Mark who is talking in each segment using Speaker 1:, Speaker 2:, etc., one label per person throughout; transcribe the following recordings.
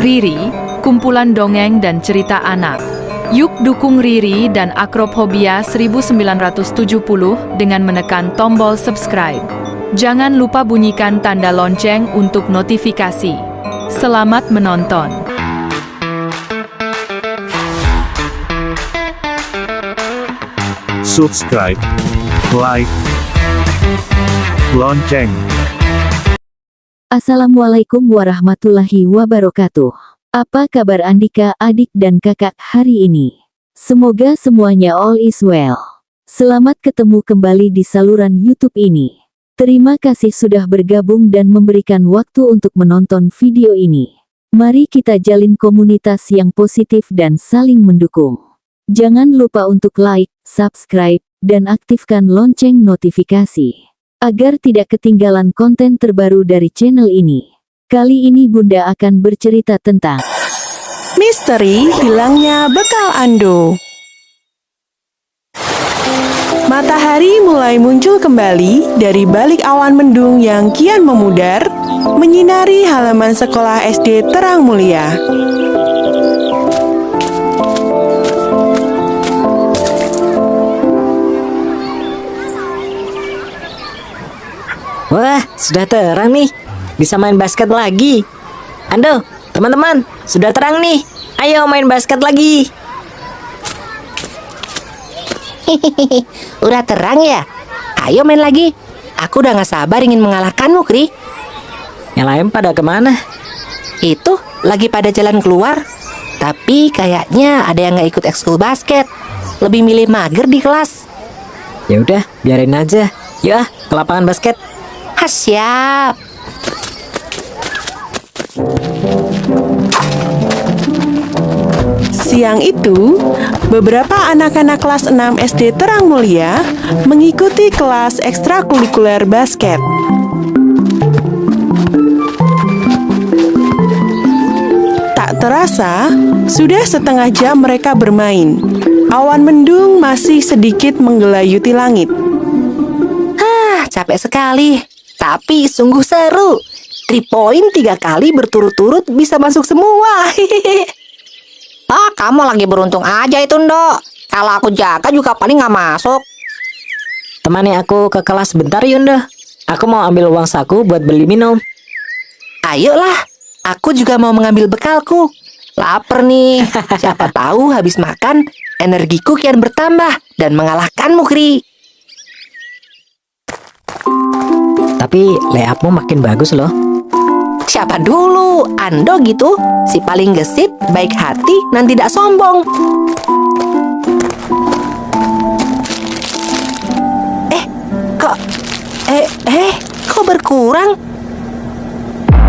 Speaker 1: Riri, kumpulan dongeng dan cerita anak. Yuk dukung Riri dan Akrophobia 1970 dengan menekan tombol subscribe. Jangan lupa bunyikan tanda lonceng untuk notifikasi. Selamat menonton.
Speaker 2: Subscribe, like, lonceng.
Speaker 3: Assalamualaikum warahmatullahi wabarakatuh. Apa kabar Andika, adik dan kakak hari ini? Semoga semuanya all is well. Selamat ketemu kembali di saluran YouTube ini. Terima kasih sudah bergabung dan memberikan waktu untuk menonton video ini. Mari kita jalin komunitas yang positif dan saling mendukung. Jangan lupa untuk like, subscribe, dan aktifkan lonceng notifikasi agar tidak ketinggalan konten terbaru dari channel ini. Kali ini Bunda akan bercerita tentang
Speaker 4: misteri hilangnya bekal Ando. Matahari mulai muncul kembali dari balik awan mendung yang kian memudar, menyinari halaman sekolah SD Terang Mulia.
Speaker 5: Wah, sudah terang nih. Bisa main basket lagi. Ando, teman-teman, sudah terang nih. Ayo main basket lagi.
Speaker 6: Udah terang ya? Ayo main lagi. Aku udah gak sabar ingin mengalahkanmu, Kri.
Speaker 5: Yang lain pada kemana?
Speaker 6: Itu lagi pada jalan keluar. Tapi kayaknya ada yang gak ikut ekskul basket. Lebih milih mager di kelas.
Speaker 5: Ya udah, biarin aja. Yuk ah, ke lapangan basket.
Speaker 6: Siap.
Speaker 4: Siang itu, beberapa anak-anak kelas 6 SD Terang Mulia mengikuti kelas ekstrakurikuler basket. Tak terasa, sudah setengah jam mereka bermain. Awan mendung masih sedikit menggelayuti langit.
Speaker 6: Capek sekali. Tapi sungguh seru. 3 poin 3 kali berturut-turut bisa masuk semua. Kamu lagi beruntung aja itu, Ndok. Kalau aku jaga juga paling gak masuk.
Speaker 5: Temani aku ke kelas bentar, Yunda. Aku mau ambil uang saku buat beli minum.
Speaker 6: Ayolah, aku juga mau mengambil bekalku. Laper nih. Siapa tahu habis makan, energiku kian bertambah dan mengalahkanmu, Kri.
Speaker 5: Tapi layupmu makin bagus loh.
Speaker 6: Siapa dulu? Ando gitu? Si paling gesit, baik hati, dan tidak sombong. Kok berkurang?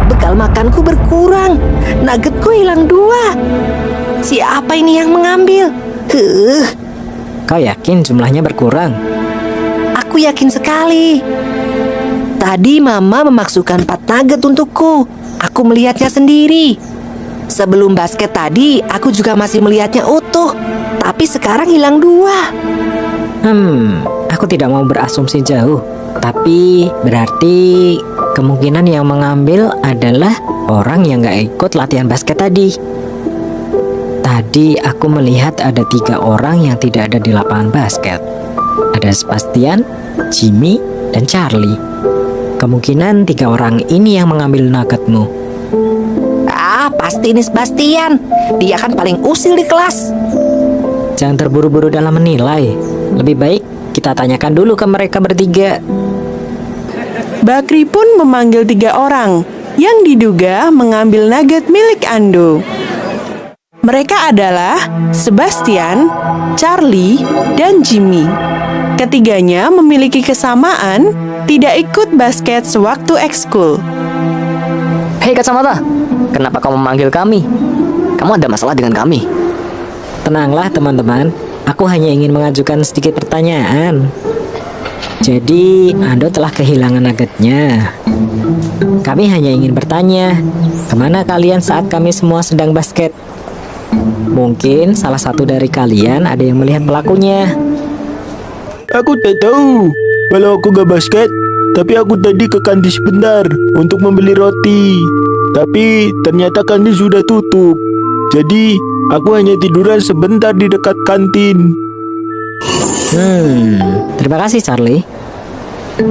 Speaker 6: Bekal makanku berkurang. Nuggetku hilang 2. Siapa ini yang mengambil?
Speaker 5: Kau yakin jumlahnya berkurang?
Speaker 6: Aku yakin sekali. Tadi Mama memasukkan 4 nugget untukku. Aku melihatnya sendiri. Sebelum basket tadi, aku juga masih melihatnya utuh. Tapi sekarang hilang 2.
Speaker 5: Aku tidak mau berasumsi jauh. Tapi berarti kemungkinan yang mengambil adalah orang yang gak ikut latihan basket tadi. Tadi aku melihat ada 3 orang yang tidak ada di lapangan basket. Ada Sebastian, Jimmy, dan Charlie. Kemungkinan 3 orang ini yang mengambil nuggetmu.
Speaker 6: Pasti ini Sebastian. Dia kan paling usil di kelas.
Speaker 5: Jangan terburu-buru dalam menilai. Lebih baik kita tanyakan dulu ke mereka bertiga.
Speaker 4: Bakri pun memanggil 3 orang yang diduga mengambil nugget milik Ando. Mereka adalah Sebastian, Charlie, dan Jimmy. Ketiganya memiliki kesamaan tidak ikut basket sewaktu ekskul.
Speaker 7: Hei kacamata, kenapa kamu memanggil kami? Kamu ada masalah dengan kami?
Speaker 5: Tenanglah teman-teman, aku hanya ingin mengajukan sedikit pertanyaan. Jadi, Ando telah kehilangan nuggetnya. Kami hanya ingin bertanya, kemana kalian saat kami semua sedang basket? Mungkin salah satu dari kalian ada yang melihat pelakunya.
Speaker 8: Aku tak tahu. Kalau aku gak basket, tapi aku tadi ke kantin sebentar untuk membeli roti. Tapi ternyata kantin sudah tutup. Jadi aku hanya tiduran sebentar di dekat kantin.
Speaker 5: Terima kasih Charlie.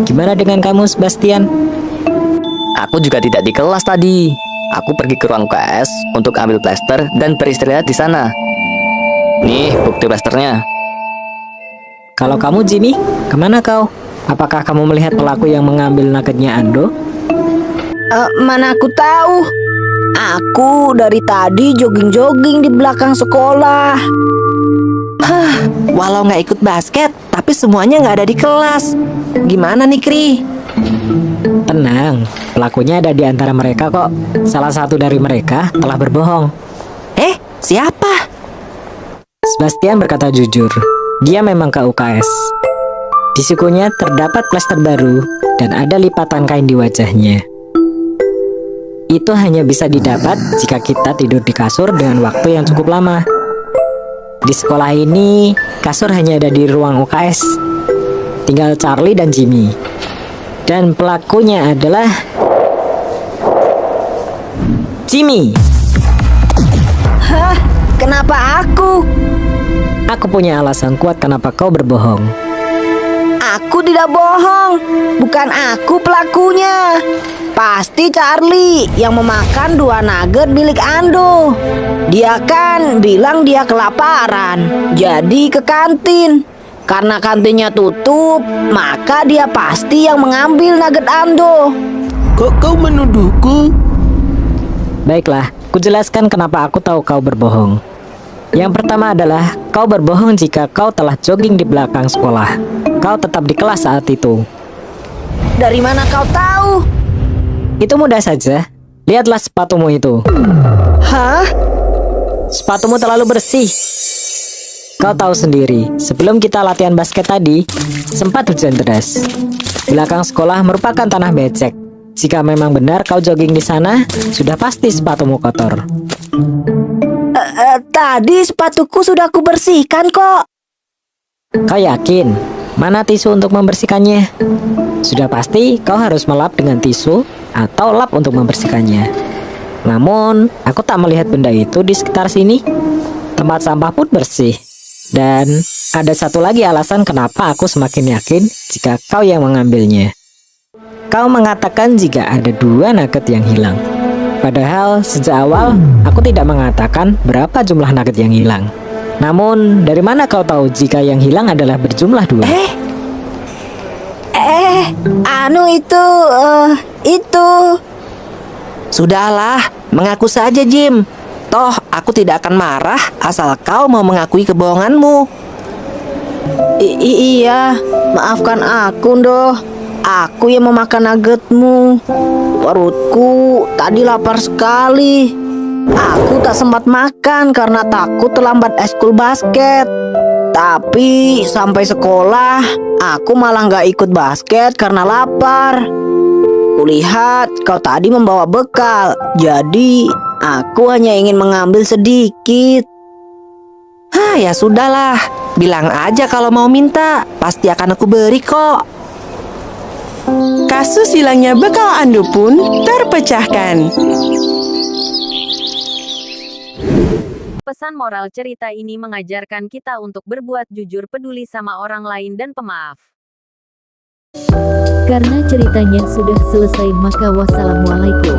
Speaker 5: Gimana dengan kamu Sebastian?
Speaker 7: Aku juga tidak di kelas tadi. Aku pergi ke ruang UKS untuk ambil plester dan beristirahat di sana. Nih, bukti plesternya.
Speaker 5: Kalau kamu Jimmy, kemana kau? Apakah kamu melihat pelaku yang mengambil nuggetnya Ando?
Speaker 9: Mana aku tahu. Aku dari tadi jogging-jogging di belakang sekolah.
Speaker 6: Walau nggak ikut basket, tapi semuanya nggak ada di kelas. Gimana nih, Kri?
Speaker 5: Tenang, pelakunya ada di antara mereka kok. Salah satu dari mereka telah berbohong.
Speaker 6: Siapa?
Speaker 5: Sebastian berkata jujur, dia memang ke UKS. Di sikunya terdapat plester baru dan ada lipatan kain di wajahnya. Itu hanya bisa didapat jika kita tidur di kasur dengan waktu yang cukup lama. Di sekolah ini, kasur hanya ada di ruang UKS. Tinggal Charlie dan Jimmy. Dan pelakunya adalah Jimmy.
Speaker 9: Kenapa aku?
Speaker 5: Aku punya alasan kuat kenapa kau berbohong.
Speaker 9: Aku tidak bohong. Bukan aku pelakunya. Pasti Charlie yang memakan 2 nugget milik Ando. Dia kan bilang dia kelaparan, jadi ke kantin. Karena kantinnya tutup, maka dia pasti yang mengambil nugget Ando.
Speaker 8: Kok kau menuduhku?
Speaker 5: Baiklah, kujelaskan kenapa aku tahu kau berbohong. Yang pertama adalah kau berbohong jika kau telah jogging di belakang sekolah. Kau tetap di kelas saat itu.
Speaker 9: Dari mana kau tahu?
Speaker 5: Itu mudah saja. Lihatlah sepatumu itu.
Speaker 9: Hah?
Speaker 5: Sepatumu terlalu bersih. Kau tahu sendiri, sebelum kita latihan basket tadi, sempat hujan deras. Belakang sekolah merupakan tanah becek. Jika memang benar kau jogging di sana, sudah pasti sepatumu kotor.
Speaker 9: Tadi sepatuku sudah kubersihkan kok.
Speaker 5: Kau yakin? Mana tisu untuk membersihkannya? Sudah pasti kau harus melap dengan tisu atau lap untuk membersihkannya. Namun, aku tak melihat benda itu di sekitar sini. Tempat sampah pun bersih. Dan ada satu lagi alasan kenapa aku semakin yakin jika kau yang mengambilnya. Kau mengatakan jika ada 2 nugget yang hilang. Padahal sejak awal aku tidak mengatakan berapa jumlah nugget yang hilang. Namun, dari mana kau tahu jika yang hilang adalah berjumlah 2?
Speaker 9: Itu.
Speaker 6: Sudahlah, mengaku saja, Jim. Toh, aku tidak akan marah asal kau mau mengakui kebohonganmu.
Speaker 9: Iya, maafkan aku, Ndoh. Aku yang memakan nuggetmu. Perutku tadi lapar sekali. Aku tak sempat makan karena takut terlambat eskul basket. Tapi sampai sekolah, aku malah nggak ikut basket karena lapar. Kulihat kau tadi membawa bekal, jadi aku hanya ingin mengambil sedikit.
Speaker 6: Ya sudahlah, bilang aja kalau mau minta, pasti akan aku beri kok.
Speaker 4: Kasus hilangnya bekal Ando pun terpecahkan.
Speaker 1: Pesan moral cerita ini mengajarkan kita untuk berbuat jujur, peduli sama orang lain, dan pemaaf.
Speaker 3: Karena ceritanya sudah selesai, maka wassalamualaikum.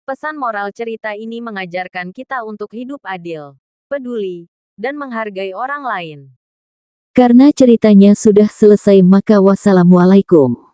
Speaker 1: Pesan moral cerita ini mengajarkan kita untuk hidup adil, peduli, dan menghargai orang lain.
Speaker 3: Karena ceritanya sudah selesai maka wassalamualaikum.